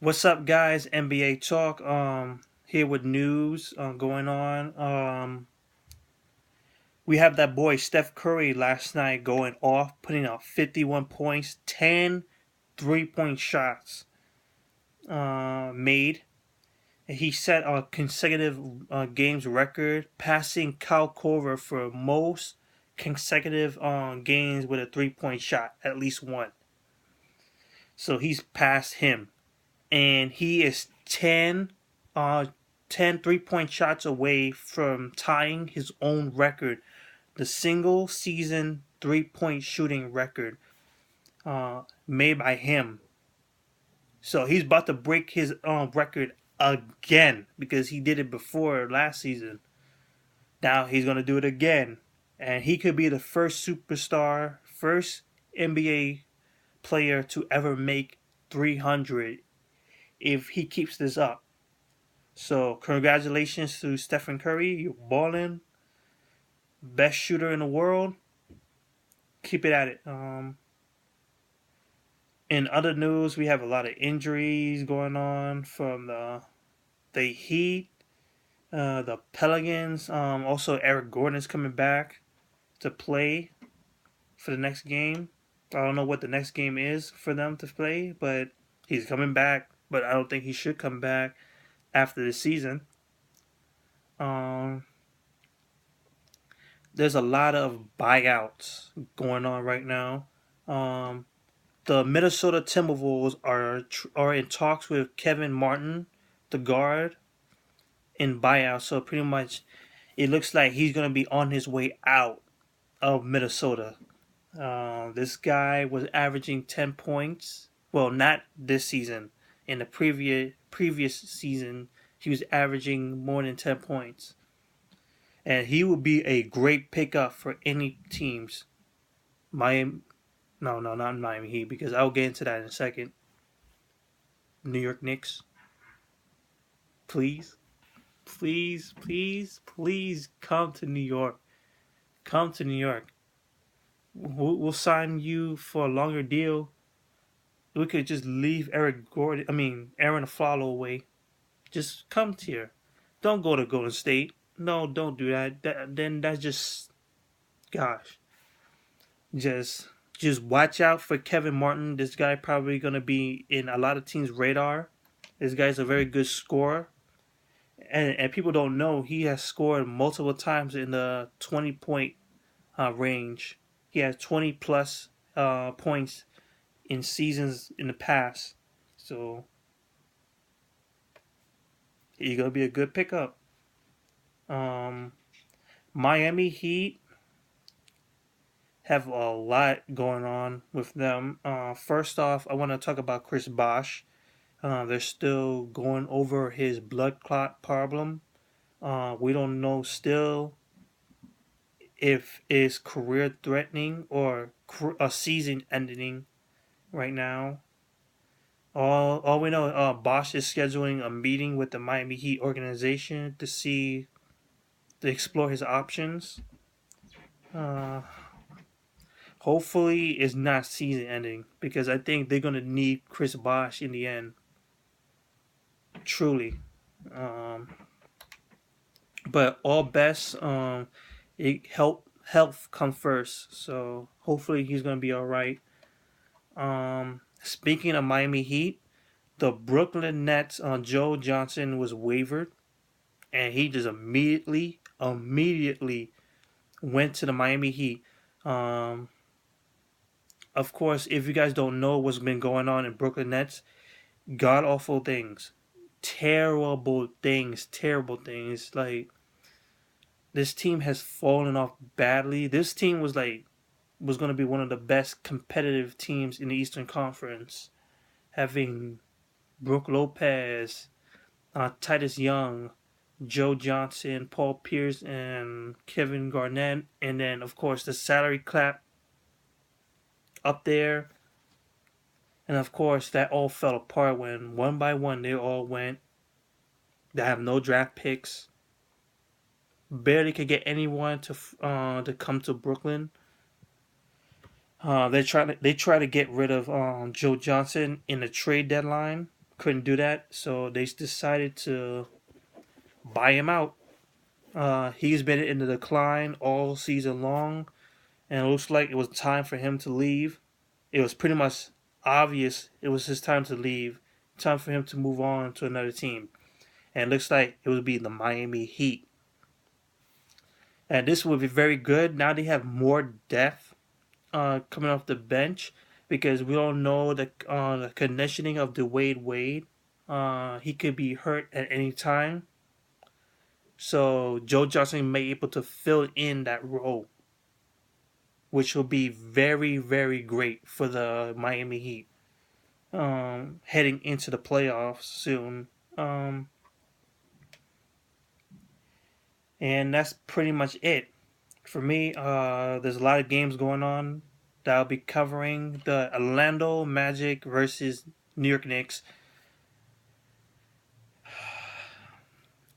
What's up, guys? NBA talk. Here with news going on. We have that boy Steph Curry last night going off, putting up 51 points, 10 3-point shots made. He set a consecutive games record, passing Kyle Korver for most consecutive games with a 3-point shot, at least one. So he's passed him, and he is 10 3-point shots away from tying his own record, the single season 3-point shooting record made by him. So he's about to break his record again because he did it before last season. Now he's going to do it again. And he could be the first superstar, first NBA player to ever make 300 if he keeps this up. So congratulations to Stephen Curry. You're balling. Best shooter in the world. Keep it at it. In other news, we have a lot of injuries going on from the Heat, the Pelicans. Also, Eric Gordon is coming back to play for the next game. I don't know what the next game is for them to play, but he's coming back. But I don't think he should come back after the season. Um, there's a lot of buyouts going on right now. The Minnesota Timberwolves are in talks with Kevin Martin, the guard, in buyout. So pretty much, it looks like he's gonna be on his way out of Minnesota. This guy was averaging 10 points. Well, not this season. In the previous season, he was averaging more than 10 points, and he would be a great pickup for any teams. Miami, no, not Miami Heat, because I'll get into that in a second. New York Knicks, please, please come to New York. Come to New York. We'll sign you for a longer deal. We could just leave Aaron Aflalo away. Just come here. Don't go to Golden State. No, don't do that. Then that's just, gosh. Just watch out for Kevin Martin. This guy probably gonna be in a lot of teams' radar. This guy's a very good scorer, and people don't know he has scored multiple times in the 20-point range. He has 20 plus points in seasons in the past. So he's gonna be a good pickup. Um, Miami Heat have a lot going on with them. First off, I want to talk about Chris Bosh. They're still going over his blood clot problem. We don't know still if it's career threatening or a season ending right now. All we know, Bosch is scheduling a meeting with the Miami Heat organization to explore his options. Uh, Hopefully, it's not season ending because I think they're gonna need Chris Bosch in the end. Truly, um, but all best. Health come first. So hopefully he's gonna be all right. Speaking of Miami Heat, the Brooklyn Nets Joe Johnson was waived, and he just immediately went to the Miami Heat. Um, of course, if you guys don't know what's been going on in Brooklyn Nets, god awful things, terrible things. Like, this team has fallen off badly. This team was going to be one of the best competitive teams in the Eastern Conference, having Brooke Lopez, Titus Young, Joe Johnson, Paul Pierce, and Kevin Garnett, and then of course the salary cap up there. And of course that all fell apart when one by one they all went. They have no draft picks. Barely could get anyone to come to Brooklyn. They try to get rid of Joe Johnson in the trade deadline, couldn't do that, so they decided to buy him out. He's been in the decline all season long, and it looks like it was time for him to leave. It was pretty much obvious it was his time to leave, time for him to move on to another team. And it looks like it would be the Miami Heat. And this would be very good. Now they have more depth coming off the bench because we don't know the conditioning of the Wade. He could be hurt at any time. So Joe Johnson may be able to fill in that role, which will be very, very great for the Miami Heat heading into the playoffs soon. Um, and that's pretty much it. For me, there's a lot of games going on that I'll be covering. The Orlando Magic versus New York Knicks.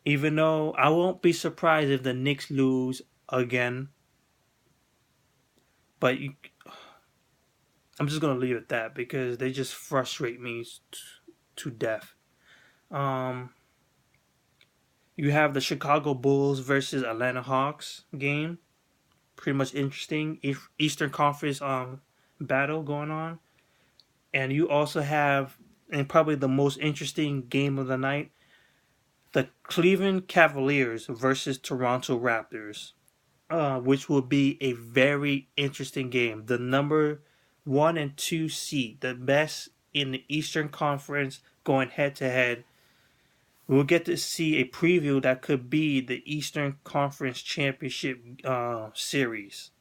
Even though I won't be surprised if the Knicks lose again, but I'm just gonna leave it at that because they just frustrate me to death. Um, you have the Chicago Bulls versus Atlanta Hawks game. Pretty much interesting Eastern Conference battle going on, and you also have, and probably the most interesting game of the night, the Cleveland Cavaliers versus Toronto Raptors, which will be a very interesting game. The number 1 and 2 seed, the best in the Eastern Conference, going head to head. We'll get to see a preview that could be the Eastern Conference Championship series.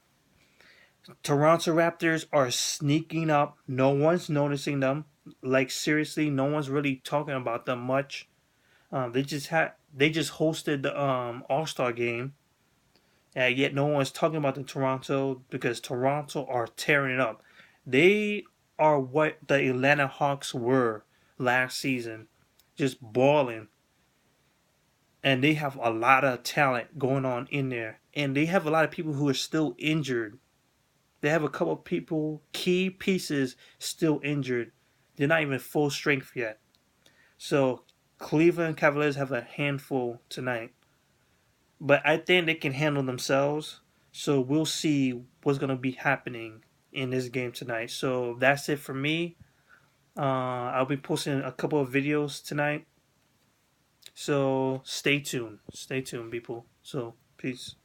Toronto Raptors are sneaking up. No one's noticing them. Like seriously, no one's really talking about them much. They just hosted the All Star game, and yet no one's talking about the Toronto because Toronto are tearing it up. They are what the Atlanta Hawks were last season, just balling, and they have a lot of talent going on in there, and they have a lot of people who are still injured. They have a couple of people, key pieces, still injured. They're not even full strength yet. So Cleveland Cavaliers have a handful tonight. But I think they can handle themselves. So we'll see what's going to be happening in this game tonight. So that's it for me. I'll be posting a couple of videos tonight. So stay tuned. Stay tuned, people. So peace.